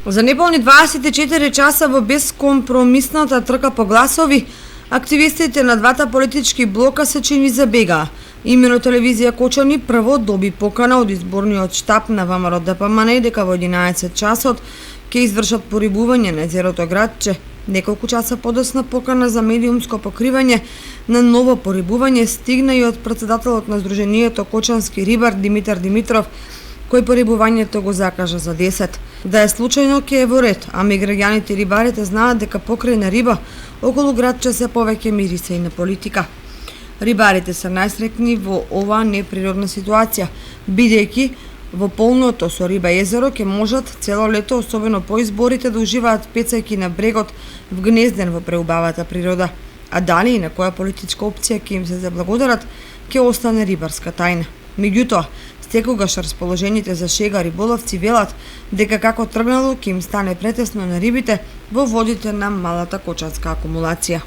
За неполни 24 часа во бескомпромисната трка по гласови, активистите на двата политички блока се чини забегаа. Имено телевизија Кочани прво доби покана од изборниот штаб на ВМРО ДПМН дека во 11 часот ќе извршат порибување на езерото Градче. Неколку часа подоцна покана за медиумско покривање на ново порибување стигна и од претседателот на Сдруженијето Кочански рибар Димитар Димитров, кој порибувањето го закажа за 10. Да е случајно ќе е во ред, ами граѓаните и рибарите знаат дека покрај на риба околу Градче се повеќе мириса и на политика. Рибарите се најсрекни во оваа неприродна ситуација, бидејќи во полното со риба езеро ќе можат цело лето, особено по изборите, да уживаат пецајки на брегот вгнезден во преубавата природа. А дали и на која политичка опција ќе им се заблагодарат, ќе остане рибарска тајна. Меѓутоа, секогаш расположените за шега риболовци велат дека како тргнало ќе им стане претесно на рибите во водите на малата кочанска акумулација.